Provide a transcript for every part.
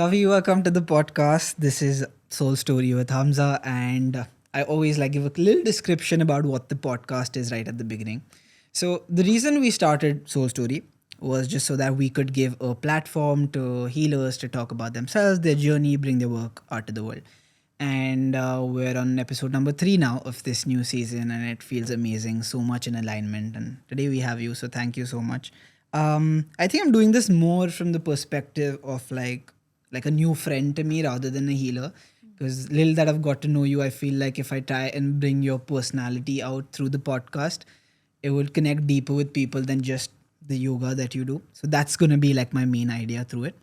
Kavi, welcome to the podcast. This is Soul Story with Hamza, and I always give a little description about what the podcast is right at the beginning. So the reason we started Soul Story was just so that we could give a platform to healers to talk about themselves, their journey, bring their work out to the world. And we're on episode number 3 now of this new season, and it feels amazing, so much in alignment. And today we have you, so thank you so much. I think I'm doing this more from the perspective of like a new friend to me rather than a healer. Because little that I've got to know you, I feel like if I try and bring your personality out through the podcast, it will connect deeper with people than just the yoga that you do. So that's gonna be like my main idea through it.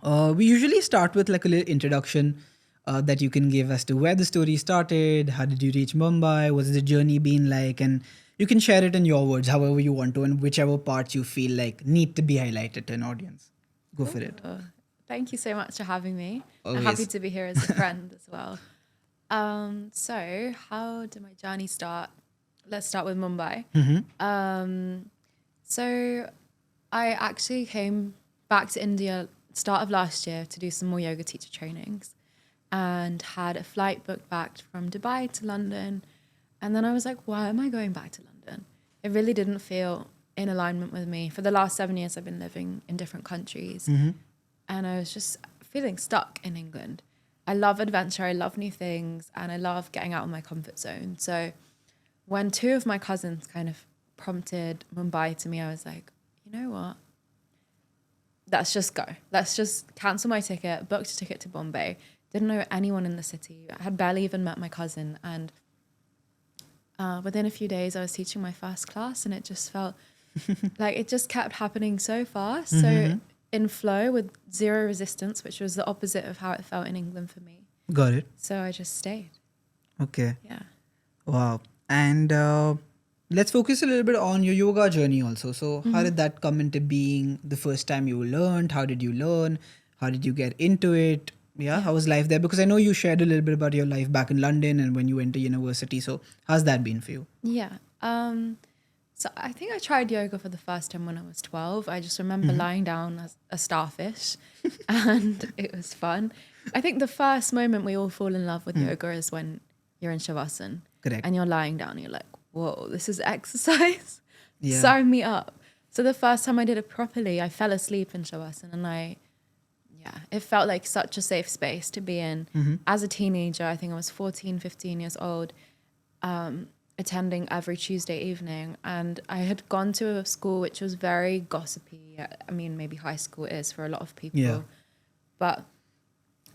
We usually start with like a little introduction that you can give as to where the story started, how did you reach Mumbai, what's the journey been like, and you can share it in your words, however you want to, and whichever parts you feel like need to be highlighted to an audience. Go for it. Thank you so much for having me. I'm Always. happy to be here as a friend as well. So how did my journey start? Let's start with Mumbai. So I actually came back to India start of last year to do some more yoga teacher trainings and had a flight booked back from Dubai to London. And then I was like, why am I going back to London? It really didn't feel in alignment with me. For the last 7 years, I've been living in different countries. And I was just feeling stuck in England. I love adventure, I love new things, and I love getting out of my comfort zone. So when two of my cousins kind of prompted Mumbai to me, I was like, you know what? Let's just go. Let's just cancel my ticket, booked a ticket to Bombay. Didn't know anyone in the city. I had barely even met my cousin. And within a few days, I was teaching my first class, and it just felt like it just kept happening so fast. So in flow with zero resistance, which was the opposite of how it felt in England for me. Got it. So I just stayed. Okay. Yeah. Wow. And let's focus a little bit on your yoga journey also. So, how did that come into being the first time you learned? How did you learn? How did you get into it? Yeah. How was life there? Because I know you shared a little bit about your life back in London and when you went to university. So, how's that been for you? Yeah. So I think I tried yoga for the first time when I was 12. I just remember lying down as a starfish and it was fun. I think the first moment we all fall in love with yoga is when you're in Shavasana. Correct. And you're lying down. You're like, whoa, this is exercise. Yeah. Sign me up. So the first time I did it properly, I fell asleep in Shavasana and it felt like such a safe space to be in. As a teenager, I think I was 14, 15 years old, attending every Tuesday evening. And I had gone to a school which was very gossipy. I mean, maybe high school is for a lot of people. Yeah. But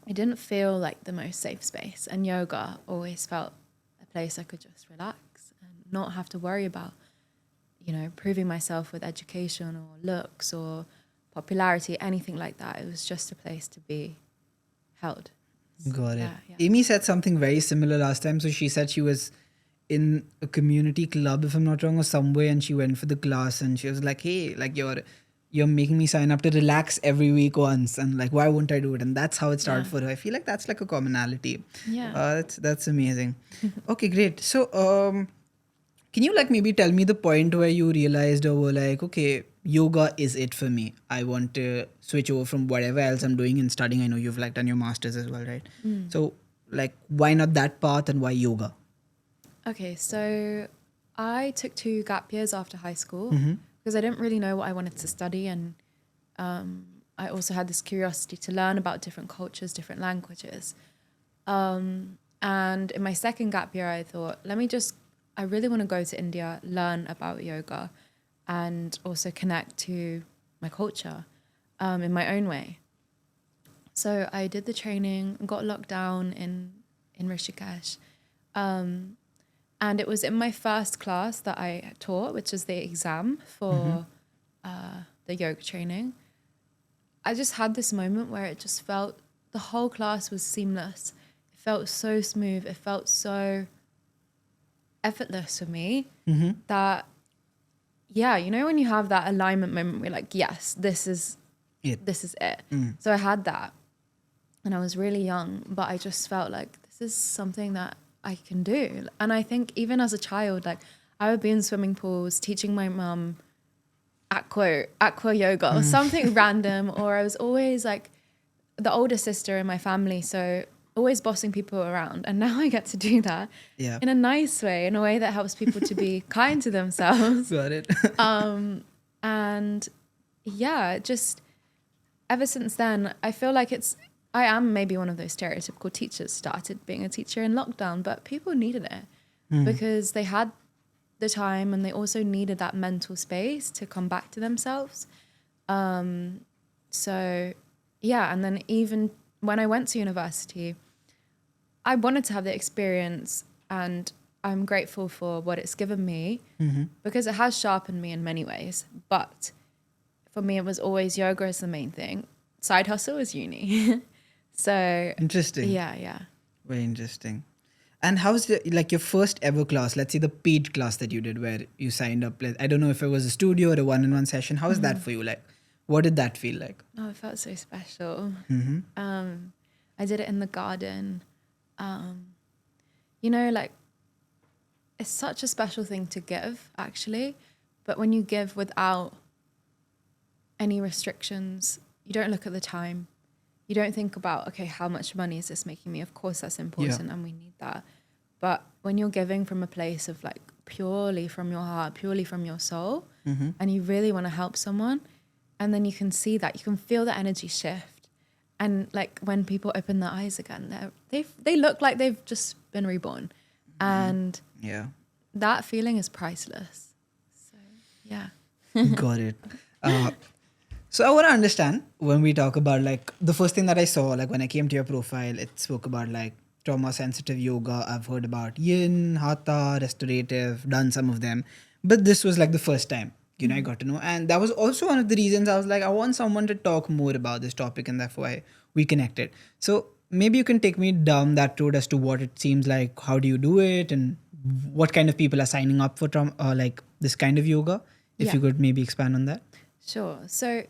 it didn't feel like the most safe space. And yoga always felt a place I could just relax and not have to worry about, proving myself with education or looks or popularity, anything like that. It was just a place to be held. Got it. Yeah. Amy said something very similar last time. So, she said she was in a community club, if I'm not wrong, or somewhere, and she went for the class and she was like, hey, like you're making me sign up to relax every week once, and like why won't I do it? And that's how it started for her. I feel like that's like a commonality. Yeah. That's amazing. Okay, great. So can you like maybe tell me the point where you realized or were like, okay, yoga is it for me, I want to switch over from whatever else I'm doing and studying. I know you've like done your masters as well, right? So like why not that path and why yoga? Okay, so I took 2 gap years after high school because I didn't really know what I wanted to study. And I also had this curiosity to learn about different cultures, different languages. And in my second gap year, I thought, I really want to go to India, learn about yoga, and also connect to my culture in my own way. So I did the training, got locked down in Rishikesh. And it was in my first class that I taught, which is the exam for the yoga training. I just had this moment where it just felt, the whole class was seamless. It felt so smooth. It felt so effortless for me that, when you have that alignment moment, we're like, yes, this is it. So I had that. And I was really young, but I just felt like this is something that I can do. And I think even as a child, like I would be in swimming pools teaching my mum aqua yoga or something random, or I was always like the older sister in my family, so always bossing people around. And now I get to do that Yeah. in a nice way, in a way that helps people to be kind to themselves. Got it. And yeah, just ever since then, I feel like I am maybe one of those stereotypical teachers, started being a teacher in lockdown, but people needed it because they had the time and they also needed that mental space to come back to themselves. So yeah, and then even when I went to university, I wanted to have the experience, and I'm grateful for what it's given me because it has sharpened me in many ways. But for me, it was always yoga is the main thing. Side hustle is uni. So Interesting. yeah. Very interesting. And how's like your first ever class? Let's say the paid class that you did, where you signed up. Like, I don't know if it was a studio or a one-on-one session. How was that for you? Like, what did that feel like? Oh, it felt so special. I did it in the garden. Like, it's such a special thing to give, actually. But when you give without any restrictions, you don't look at the time. You don't think about, okay, how much money is this making me? Of course, that's important and we need that. But when you're giving from a place of like purely from your heart, purely from your soul, and you really want to help someone, and then you can see that, you can feel the energy shift. And like when people open their eyes again, they look like they've just been reborn. And Yeah. that feeling is priceless. So, yeah. Got it. So I want to understand when we talk about like the first thing that I saw, like when I came to your profile, it spoke about like trauma sensitive yoga. I've heard about yin, hatha, restorative, done some of them. But this was like the first time, I got to know. And that was also one of the reasons I was like, I want someone to talk more about this topic, and therefore we connected. So maybe you can take me down that road as to what it seems like, how do you do it, and what kind of people are signing up for like this kind of yoga? If Yeah. you could maybe expand on that. Sure. So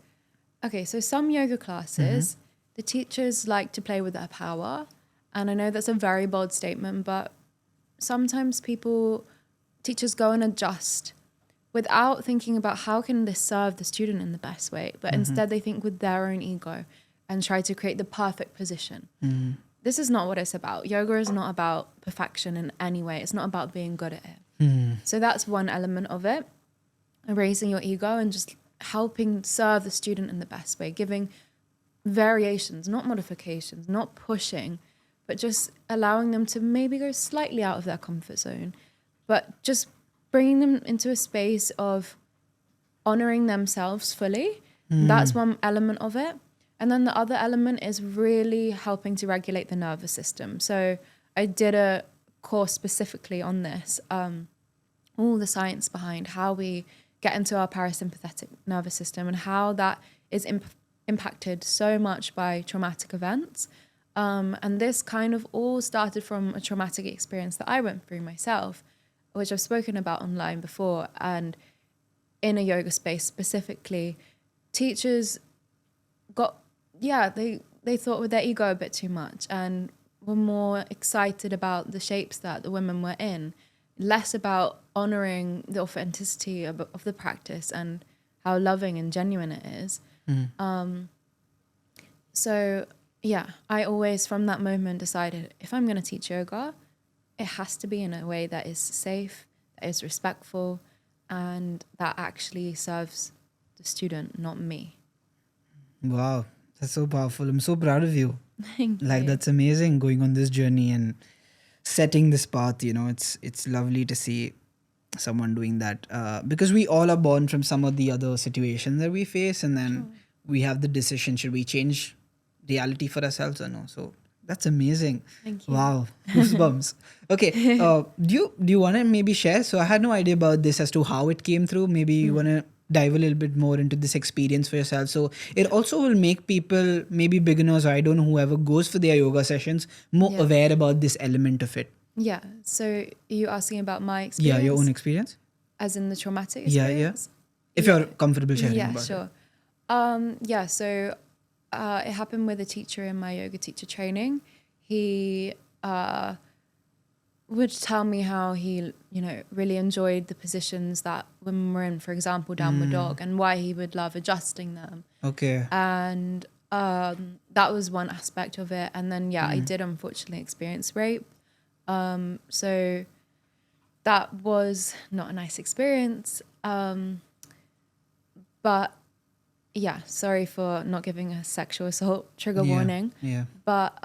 some yoga classes, the teachers like to play with their power. And I know that's a very bold statement, but sometimes teachers go and adjust without thinking about how can this serve the student in the best way. But instead they think with their own ego and try to create the perfect position. This is not what it's about. Yoga is not about perfection in any way. It's not about being good at it. So that's one element of it. Erasing your ego and just helping serve the student in the best way, giving variations, not modifications, not pushing, but just allowing them to maybe go slightly out of their comfort zone, but just bringing them into a space of honoring themselves fully. That's one element of it. And then the other element is really helping to regulate the nervous system. So I did a course specifically on this, all the science behind how we get into our parasympathetic nervous system and how that is impacted so much by traumatic events. And this kind of all started from a traumatic experience that I went through myself, which I've spoken about online before. And in a yoga space specifically, teachers they thought with their ego a bit too much and were more excited about the shapes that the women were in, less about honoring the authenticity of the practice and how loving and genuine it is. So yeah, I always from that moment decided if I'm going to teach yoga, it has to be in a way that is safe, that is respectful, and that actually serves the student, not me. Wow, that's so powerful. I'm so proud of you. Thank Like you. that's amazing, going on this journey and setting this path. It's lovely to see someone doing that, because we all are born from some of the other situations that we face, and then we have the decision: should we change reality for ourselves or no? So that's amazing. Thank you. Wow, goosebumps. Okay, do you want to maybe share? So I had no idea about this as to how it came through. Maybe you want to dive a little bit more into this experience for yourself. So it also will make people, maybe beginners or I don't know, whoever goes for their yoga sessions, more Yeah. aware about this element of it. Yeah. So are you asking about my Yeah, experience? your own experience. As in the traumatic Yeah, experience? If you're comfortable sharing Yeah, about sure. So it happened with a teacher in my yoga teacher training. He would tell me how he, really enjoyed the positions that women were in, for example, downward dog, and why he would love adjusting them. it. Okay. And That was one aspect of it. And then, I did unfortunately experience rape. So that was not a nice experience. But yeah, sorry for not giving a sexual assault trigger warning. Yeah. But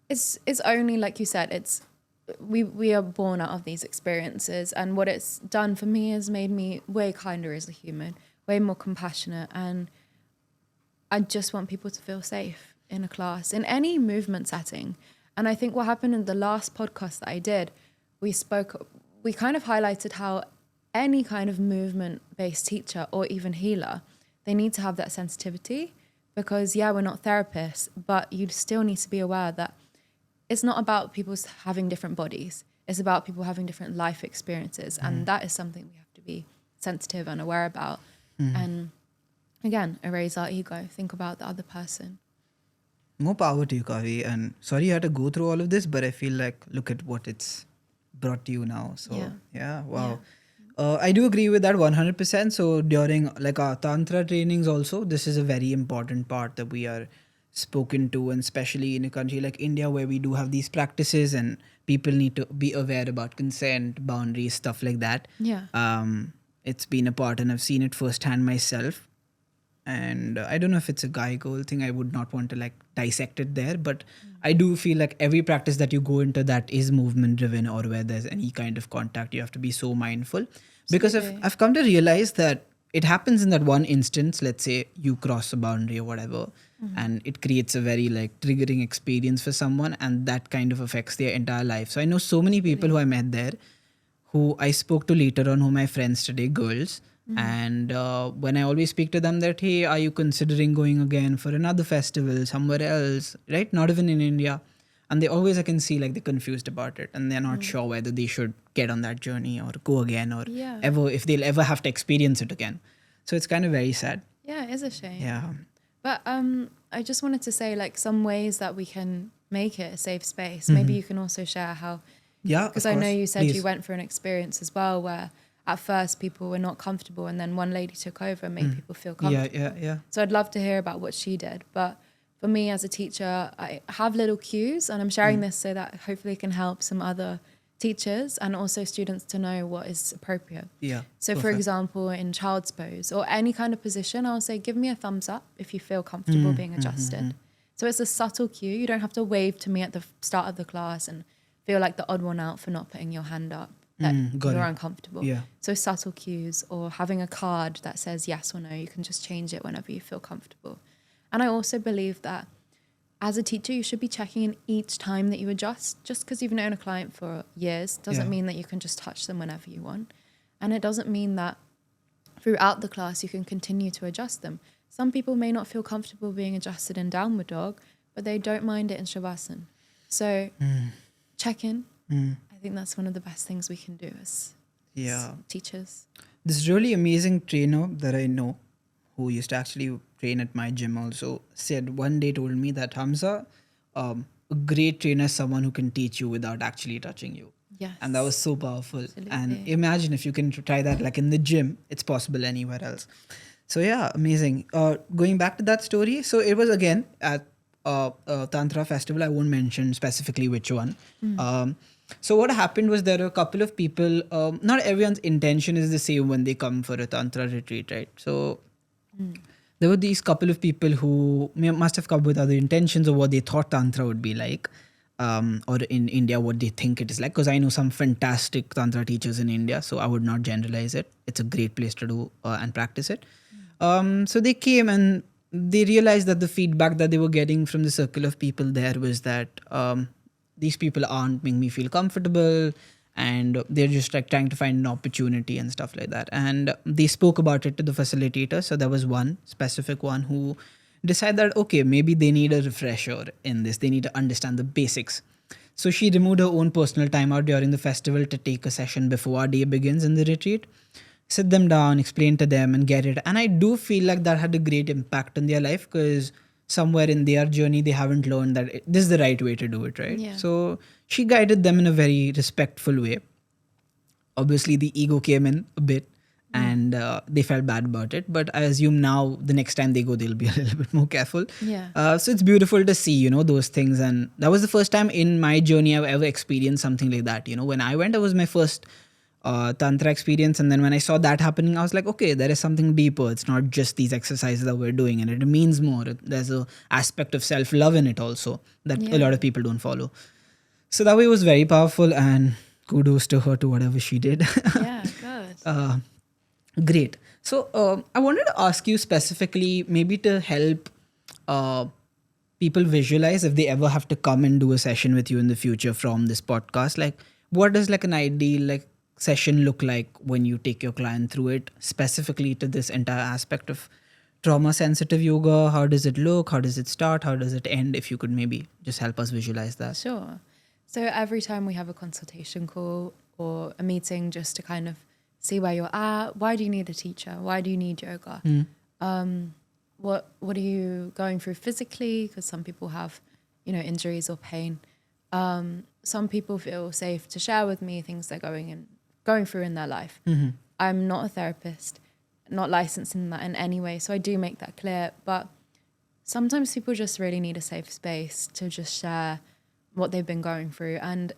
it's only, like you said, it's we are born out of these experiences, and what it's done for me has made me way kinder as a human, way more compassionate, and I just want people to feel safe in a class, in any movement setting. And I think what happened in the last podcast that I did, we kind of highlighted how any kind of movement-based teacher or even healer, they need to have that sensitivity, because we're not therapists, but you still need to be aware that it's not about people having different bodies. It's about people having different life experiences. And that is something we have to be sensitive and aware about. And again, erase our ego. Think about the other person. More power to you, Kavi. And sorry you had to go through all of this, but I feel like, look at what it's brought to you now. So, wow. Yeah. I do agree with that 100%. So during like our Tantra trainings also, this is a very important part that we are spoken to, and especially in a country like India where we do have these practices and people need to be aware about consent, boundaries, stuff like that. Yeah. It's been a part, and I've seen it firsthand myself. And I don't know if it's a guy girl thing. I would not want to like dissect it there, but I do feel like every practice that you go into that is movement driven, or where there's any kind of contact, you have to be so mindful. Because I've come to realize that it happens in that one instance. Let's say you cross a boundary or whatever, and it creates a very like triggering experience for someone, and that kind of affects their entire life. So I know so many people who I met there, who I spoke to later on, who are my friends today, girls. And when I always speak to them that, hey, are you considering going again for another festival somewhere else, right? Not even in India. And they always, I can see like they're confused about it, and they're not sure whether they should get on that journey or go again, or if they'll ever have to experience it again. So it's kind of very sad. Yeah, it is a shame. Yeah. But I just wanted to say like some ways that we can make it a safe space. Maybe you can also share how, because I know you said you went through an experience as well where at first people were not comfortable, and then one lady took over and made people feel comfortable. Yeah. So I'd love to hear about what she did. But for me as a teacher, I have little cues, and I'm sharing this so that hopefully it can help some other teachers and also students to know what is appropriate. Yeah. So for example, in child's pose or any kind of position, I'll say, give me a thumbs up if you feel comfortable being adjusted. So it's a subtle cue. You don't have to wave to me at the start of the class and feel like the odd one out for not putting your hand up, that you're uncomfortable. Yeah. So subtle cues, or having a card that says yes or no. You can just change it whenever you feel comfortable. And I also believe that as a teacher, you should be checking in each time that you adjust. Just because you've known a client for years doesn't mean that you can just touch them whenever you want. And it doesn't mean that throughout the class you can continue to adjust them. Some people may not feel comfortable being adjusted in downward dog, but they don't mind it in Shavasana. So check in. I think that's one of the best things we can do as teachers. This really amazing trainer that I know, who used to actually train at my gym also, said one day, told me that, Hamza, a great trainer is someone who can teach you without actually touching you. Yes. And that was so powerful. Absolutely. And imagine if you can try that like in the gym, it's possible anywhere else. So yeah, amazing. Going back to that story, so it was again at a Tantra festival. I won't mention specifically which one. So what happened was, there are a couple of people, not everyone's intention is the same when they come for a Tantra retreat, right? So there were these couple of people who must have come with other intentions of what they thought Tantra would be like, or in India, what they think it is like. Because I know some fantastic Tantra teachers in India, so I would not generalize it. It's a great place to do and practice it. So they came and they realized that the feedback that they were getting from the circle of people there was that these people aren't making me feel comfortable, and they're just like trying to find an opportunity and stuff like that. And they spoke about it to the facilitator. So there was one specific one who decided that, okay, maybe they need a refresher in this. They need to understand the basics. So she removed her own personal time out during the festival to take a session before our day begins in the retreat. Sit them down, explain to them and get it. And I do feel like that had a great impact on their life, because somewhere in their journey, they haven't learned that this is the right way to do it, right? Yeah. So she guided them in a very respectful way. Obviously, the ego came in a bit. and they felt bad about it. But I assume now the next time they go, they'll be a little bit more careful. Yeah. So it's beautiful to see, those things. And that was the first time in my journey I've ever experienced something like that. When I went, it was my first Tantra experience. And then when I saw that happening, I was like, okay, there is something deeper. It's not just these exercises that we're doing, and it means more. There's a aspect of self-love in it also that a lot of people don't follow. So that way was very powerful, and kudos to her to whatever she did. Yeah, good. Great. So I wanted to ask you specifically, maybe to help people visualize if they ever have to come and do a session with you in the future from this podcast. Like, what does like an ideal session look like when you take your client through it, specifically to this entire aspect of trauma sensitive yoga? How does it look? How does it start? How does it end? If you could maybe just help us visualize that. Sure. So every time we have a consultation call or a meeting, just to kind of see where you're at, why do you need a teacher? Why do you need yoga? What are you going through physically? Because some people have, injuries or pain. Some people feel safe to share with me things they're going through in their life. I'm not a therapist, not licensed in that in any way, so I do make that clear. But sometimes people just really need a safe space to just share what they've been going through, and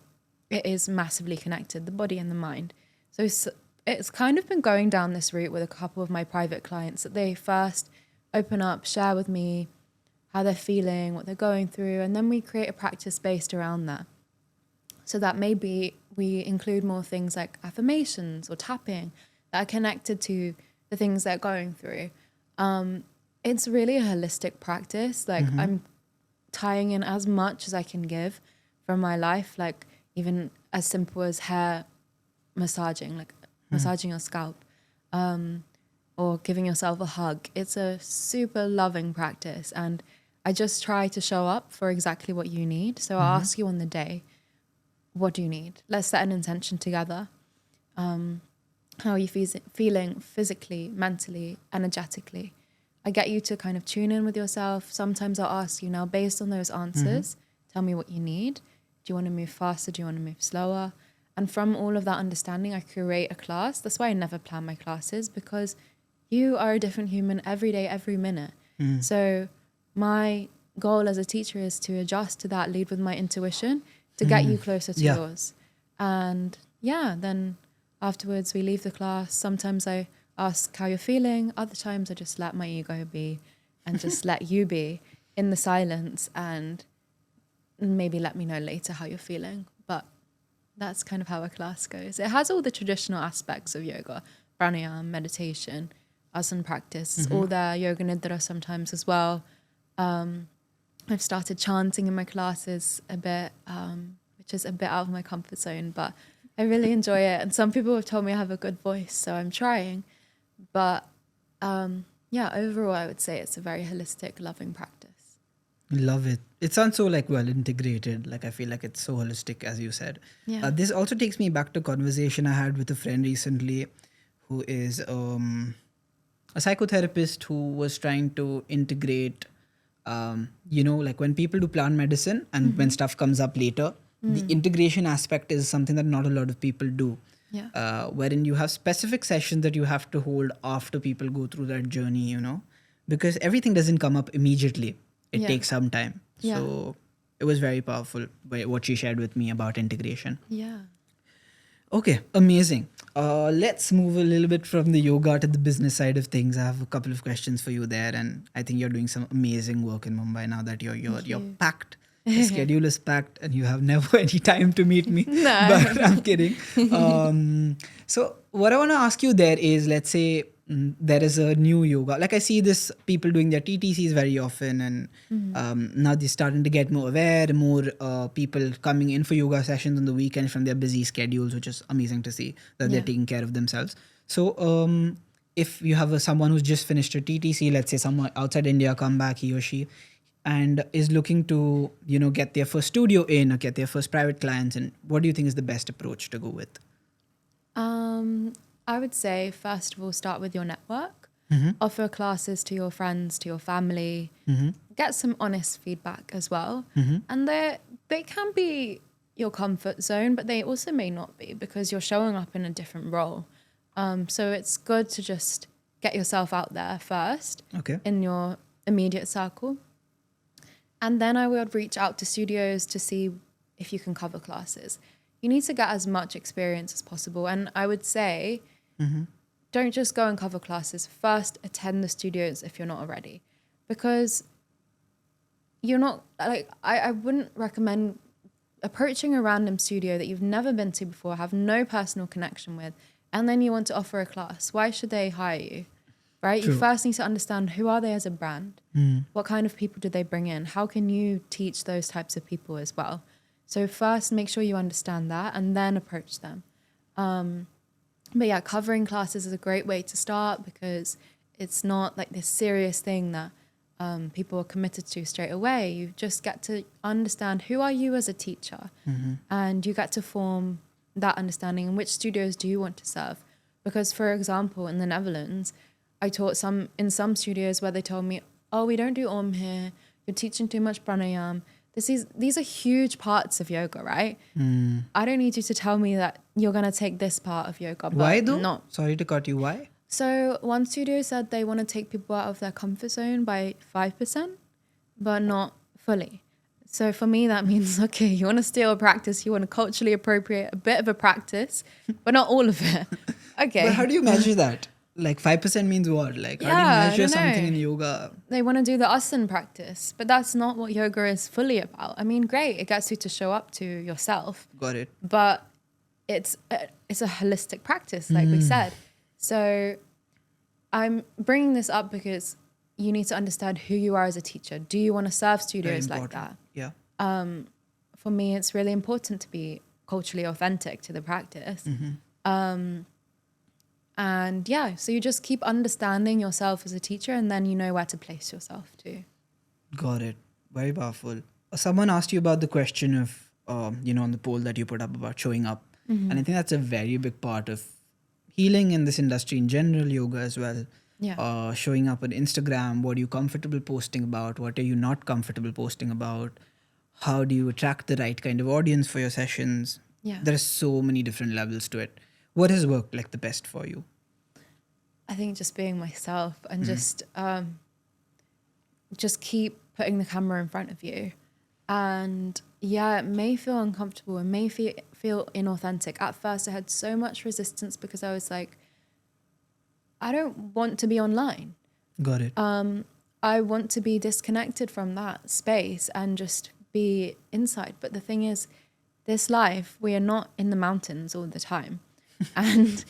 it is massively connected, the body and the mind. So it's kind of been going down this route with a couple of my private clients, that they first open up, share with me how they're feeling, what they're going through, and then we create a practice based around that. So that maybe we include more things like affirmations or tapping that are connected to the things they're going through. It's really a holistic practice. Like I'm tying in as much as I can give from my life, like even as simple as hair massaging, like massaging your scalp, or giving yourself a hug. It's a super loving practice, and I just try to show up for exactly what you need. So I'll ask you on the day, what do you need? Let's set an intention together. How are you feeling physically, mentally, energetically? I get you to kind of tune in with yourself. Sometimes I'll ask you, now based on those answers, tell me what you need. Do you want to move faster? Do you want to move slower? And from all of that understanding, I create a class. That's why I never plan my classes, because you are a different human every day, every minute. So my goal as a teacher is to adjust to that, lead with my intuition to get you closer to yours. And then afterwards we leave the class. Sometimes I ask how you're feeling. Other times I just let my ego be and just let you be in the silence, and maybe let me know later how you're feeling. But that's kind of how a class goes. It has all the traditional aspects of yoga, pranayama, meditation, asana practice, all there, yoga nidra sometimes as well. I've started chanting in my classes a bit, which is a bit out of my comfort zone, but I really enjoy it. And some people have told me I have a good voice, so I'm trying. But overall, I would say it's a very holistic, loving practice. Love it. It sounds so well integrated. Like, I feel like it's so holistic, as you said. Yeah. This also takes me back to a conversation I had with a friend recently who is a psychotherapist who was trying to integrate, when people do plant medicine and when stuff comes up later, the integration aspect is something that not a lot of people do. Yeah. Wherein you have specific sessions that you have to hold after people go through that journey, because everything doesn't come up immediately. It takes some time. Yeah. So it was very powerful what she shared with me about integration. Yeah. Okay, amazing. Let's move a little bit from the yoga to the business side of things. I have a couple of questions for you there, and I think you're doing some amazing work in Mumbai now that you're packed. The schedule is packed, and you have never any time to meet me. No. But I'm kidding. So what I want to ask you there is, let's say there is a new yoga. Like, I see this people doing their TTCs very often, and now they're starting to get more aware, more people coming in for yoga sessions on the weekend from their busy schedules, which is amazing to see that they're taking care of themselves. So if you have someone who's just finished a TTC, let's say someone outside India, come back, he or she, and is looking to, get their first studio in or get their first private clients, and what do you think is the best approach to go with? I would say, first of all, start with your network. Offer classes to your friends, to your family. Get some honest feedback as well. And they can be your comfort zone, but they also may not be, because you're showing up in a different role. So it's good to just get yourself out there first Okay. in your immediate circle. And then I would reach out to studios to see if you can cover classes. You need to get as much experience as possible. And I would say, don't just go and cover classes. First, attend the studios if you're not already. Because you're not, like, I wouldn't recommend approaching a random studio that you've never been to before, have no personal connection with, and then you want to offer a class. Why should they hire you? Right? True. You first need to understand, who are they as a brand? What kind of people do they bring in? How can you teach those types of people as well? So first, make sure you understand that and then approach them. But yeah, covering classes is a great way to start because it's not like this serious thing that people are committed to straight away. You just get to understand, who are you as a teacher? And you get to form that understanding, and which studios do you want to serve? Because, for example, in the Netherlands, I taught in some studios where they told me, oh, we don't do Om here, you're teaching too much Pranayama. These are huge parts of yoga, right? I don't need you to tell me that you're going to take this part of yoga. But Why though? not. Sorry to cut you. Why? So one studio said they want to take people out of their comfort zone by 5%, but not fully. So for me, that means, okay, you want to steal a practice, you want to culturally appropriate a bit of a practice, but not all of it. Okay. But how do you measure that? Like 5% means what? Like how Yeah, do you I measure don't something know. in yoga? They want to do the asana practice, but that's not what yoga is fully about. I mean, great, it gets you to show up to yourself, Got it. but it's a holistic practice, like we said. So I'm bringing this up because you need to understand who you are as a teacher. Do you want to serve Very studios like important. that? Yeah. For me, it's really important to be culturally authentic to the practice. And yeah, so you just keep understanding yourself as a teacher, and then you know where to place yourself too. Got it. Very powerful. Someone asked you about the question of, on the poll that you put up about showing up. And I think that's a very big part of healing in this industry in general, yoga as well. Yeah. Showing up on Instagram. What are you comfortable posting about? What are you not comfortable posting about? How do you attract the right kind of audience for your sessions? Yeah. There are so many different levels to it. What has worked like the best for you? I think just being myself and just keep putting the camera in front of you. And yeah, it may feel uncomfortable and may feel inauthentic. At first, I had so much resistance because I was like, I don't want to be online. Got it. I want to be disconnected from that space and just be inside. But the thing is, this life, we are not in the mountains all the time. And,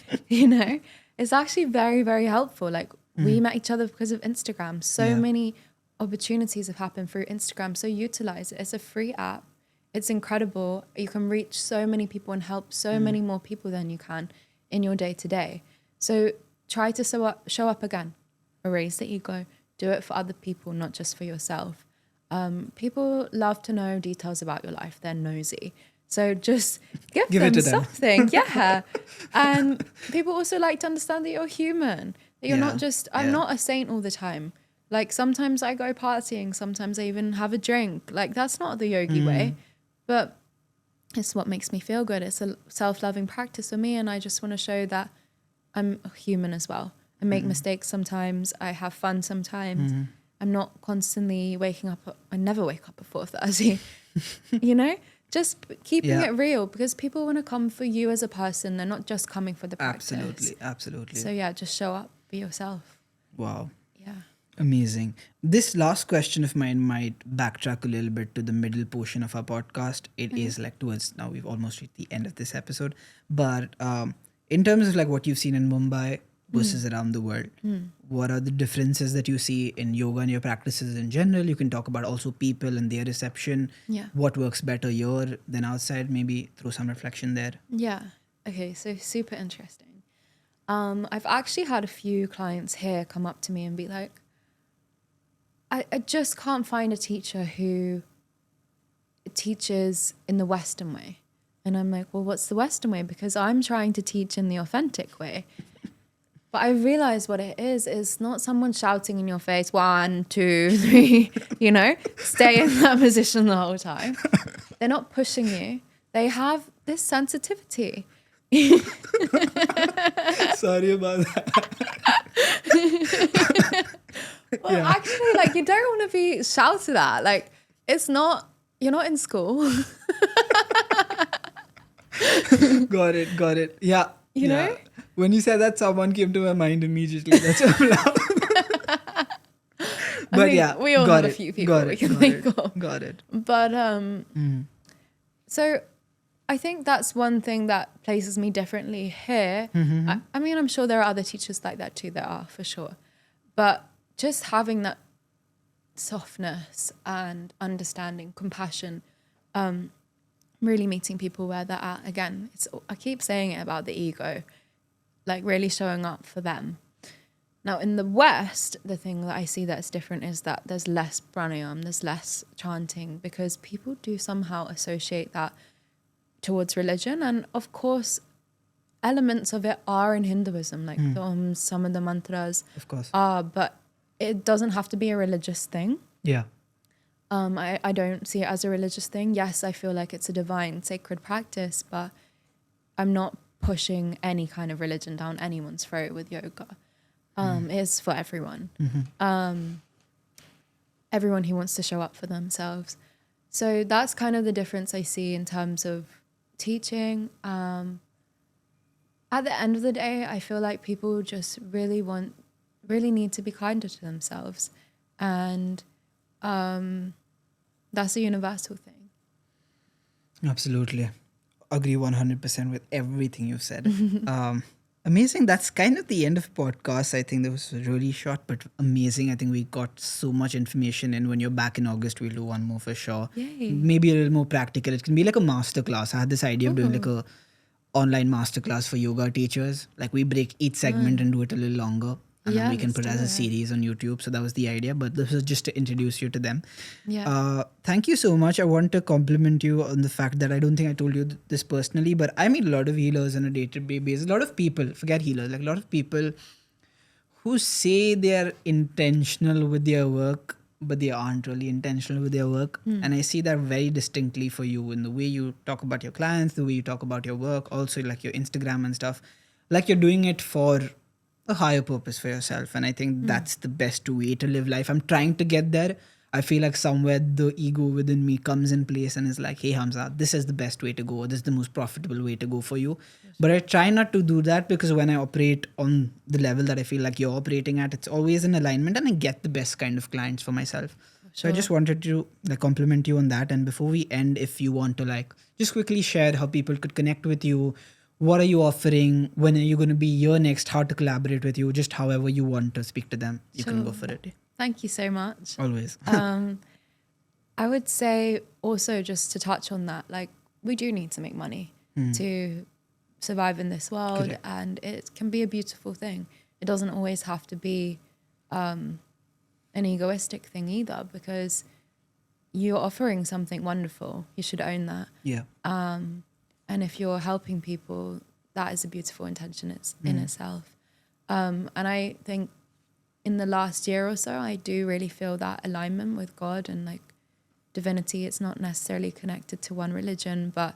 it's actually very, very helpful. Like, we met each other because of Instagram. So many opportunities have happened through Instagram. So utilize it. It's a free app. It's incredible. You can reach so many people and help so many more people than you can in your day to day. So try to show up again. Erase the ego. Do it for other people, not just for yourself. People love to know details about your life. They're nosy. So just give Give them it to them. something. Yeah. And people also like to understand that you're human. That you're Yeah, not just, I'm yeah. not a saint all the time. Like, sometimes I go partying. Sometimes I even have a drink. Like, that's not the yogi way. But it's what makes me feel good. It's a self-loving practice for me. And I just want to show that I'm a human as well. I make mistakes sometimes. I have fun sometimes. I'm not constantly waking up. I never wake up at 4:30. Just keeping Yeah. it real, because people want to come for you as a person. They're not just coming for the practice. Absolutely. So yeah, just show up, be yourself. Wow. Yeah. Amazing. This last question of mine might backtrack a little bit to the middle portion of our podcast. It is like towards, now we've almost reached the end of this episode. But in terms of like what you've seen in Mumbai versus around the world, what are the differences that you see in yoga and your practices in general? You can talk about also people and their reception. Yeah. What works better here than outside? Maybe throw some reflection there. Yeah. Okay. So super interesting. I've actually had a few clients here come up to me and be like, I just can't find a teacher who teaches in the Western way. And I'm like, well, what's the Western way? Because I'm trying to teach in the authentic way. But I realize what it is not someone shouting in your face, 1, 2, 3, stay in that position the whole time. They're not pushing you. They have this sensitivity. Sorry about that. Well, Yeah. actually, like, you don't want to be shouted at. Like, it's not, you're not in school, Got it. Got it. Yeah. you know? Yeah. When you said that, someone came to my mind immediately. That's why I'm laughing. I But think yeah, we all got have a it. few people Got we it. can Got think it. of. Got it. But so I think that's one thing that places me differently here. I mean, I'm sure there are other teachers like that too. There are, for sure. But just having that softness and understanding, compassion, really meeting people where they're at. Again, I keep saying it about the ego, like really showing up for them. Now, in the West, the thing that I see that's different is that there's less pranayama, there's less chanting, because people do somehow associate that towards religion. And of course, elements of it are in Hinduism, like some of the mantras Of course. are, but it doesn't have to be a religious thing. Yeah. I don't see it as a religious thing. Yes, I feel like it's a divine, sacred practice, but I'm not pushing any kind of religion down anyone's throat with yoga. It's for everyone. Everyone who wants to show up for themselves. So that's kind of the difference I see in terms of teaching. At the end of the day, I feel like people just really need to be kinder to themselves. And that's a universal thing. Absolutely. Agree 100% with everything you've said. Amazing. That's kind of the end of podcast. I think that was really short, but amazing. I think we got so much information in. When you're back in August, we'll do one more for sure. Yay. Maybe a little more practical. It can be like a master class. I had this idea of doing like a online masterclass for yoga teachers. Like we break each segment and do it a little longer. And then Yeah, we can let's put it do as a it. series on YouTube. So that was the idea. But this was just to introduce you to them. Yeah. Thank you so much. I want to compliment you on the fact that I don't think I told you this personally, but I meet a lot of healers on a day-to-day basis. A lot of people, forget healers, like a lot of people who say they're intentional with their work, but they aren't really intentional with their work. And I see that very distinctly for you in the way you talk about your clients, the way you talk about your work, also like your Instagram and stuff. Like you're doing it for a higher purpose for yourself. And I think that's the best way to live life. I'm trying to get there. I feel like somewhere the ego within me comes in place and is like, hey, Hamza, this is the best way to go. This is the most profitable way to go for you. But I try not to do that, because when I operate on the level that I feel like you're operating at, it's always in alignment and I get the best kind of clients for myself. So I just wanted to like compliment you on that. And before we end, if you want to like just quickly share how people could connect with you, what are you offering, when are you going to be your next, how to collaborate with you, just however you want to speak to them, you can go for it. Thank you so much. Always. I would say also, just to touch on that, like we do need to make money to survive in this world. Correct. And it can be a beautiful thing. It doesn't always have to be an egoistic thing either, because you're offering something wonderful. You should own that. Yeah. And if you're helping people, that is a beautiful intention in itself. And I think in the last year or so, I do really feel that alignment with God and like divinity. It's not necessarily connected to one religion, but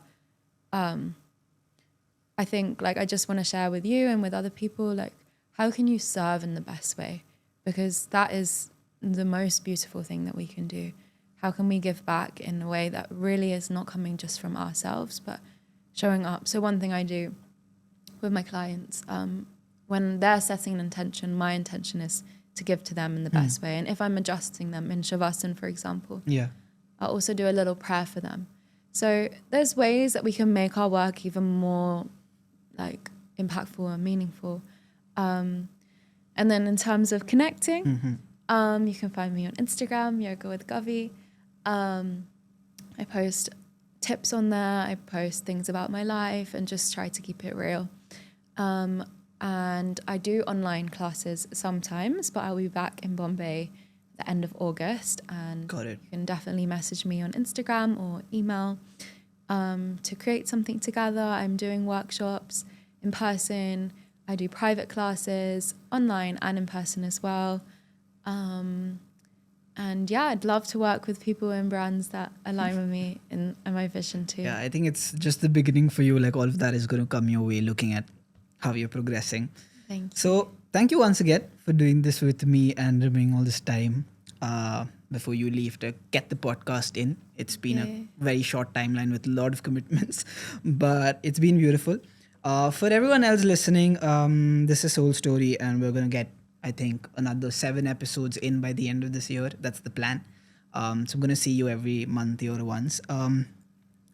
I think like I just want to share with you and with other people, like how can you serve in the best way? Because that is the most beautiful thing that we can do. How can we give back in a way that really is not coming just from ourselves, but showing up? So one thing I do with my clients, when they're setting an intention, my intention is to give to them in the best way. And if I'm adjusting them in Shavasana, for example, Yeah. I'll also do a little prayer for them. So there's ways that we can make our work even more like impactful and meaningful. And then in terms of connecting, you can find me on Instagram, Yoga with Kavi. I post tips on there. I post things about my life and just try to keep it real. And I do online classes sometimes, but I'll be back in Bombay at the end of August. And Got it. you can definitely message me on Instagram or email to create something together. I'm doing workshops in person. I do private classes online and in person as well. And yeah, I'd love to work with people and brands that align with me and my vision too. Yeah, I think it's just the beginning for you. Like all of that is going to come your way looking at how you're progressing. Thank you. So thank you once again for doing this with me and remaining all this time before you leave to get the podcast in. It's been a very short timeline with a lot of commitments, but it's been beautiful. For everyone else listening, this is Soul Story, and we're going to get, I think, another 7 episodes in by the end of this year. That's the plan. So I'm going to see you every month or once.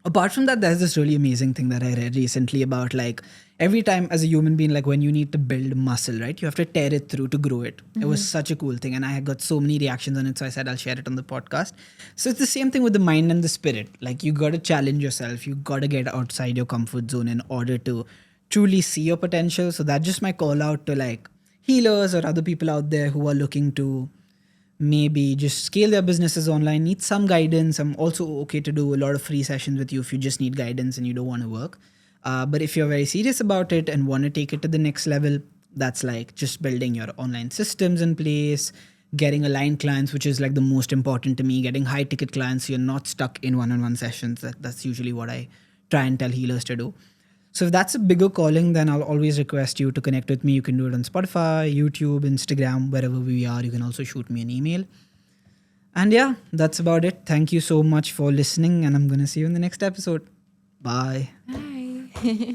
Apart from that, there's this really amazing thing that I read recently about like every time as a human being, like when you need to build muscle, right? You have to tear it through to grow it. It was such a cool thing. And I had got so many reactions on it. So I said, I'll share it on the podcast. So it's the same thing with the mind and the spirit. Like you got to challenge yourself. You got to get outside your comfort zone in order to truly see your potential. So that's just my call out to like healers or other people out there who are looking to maybe just scale their businesses online, need some guidance. I'm also okay to do a lot of free sessions with you if you just need guidance and you don't want to work. But if you're very serious about it and want to take it to the next level, that's like just building your online systems in place, getting aligned clients, which is like the most important to me, getting high ticket clients so you're not stuck in one-on-one sessions. That's usually what I try and tell healers to do. So if that's a bigger calling, then I'll always request you to connect with me. You can do it on Spotify, YouTube, Instagram, wherever we are. You can also shoot me an email. And yeah, that's about it. Thank you so much for listening, and I'm going to see you in the next episode. Bye. Bye.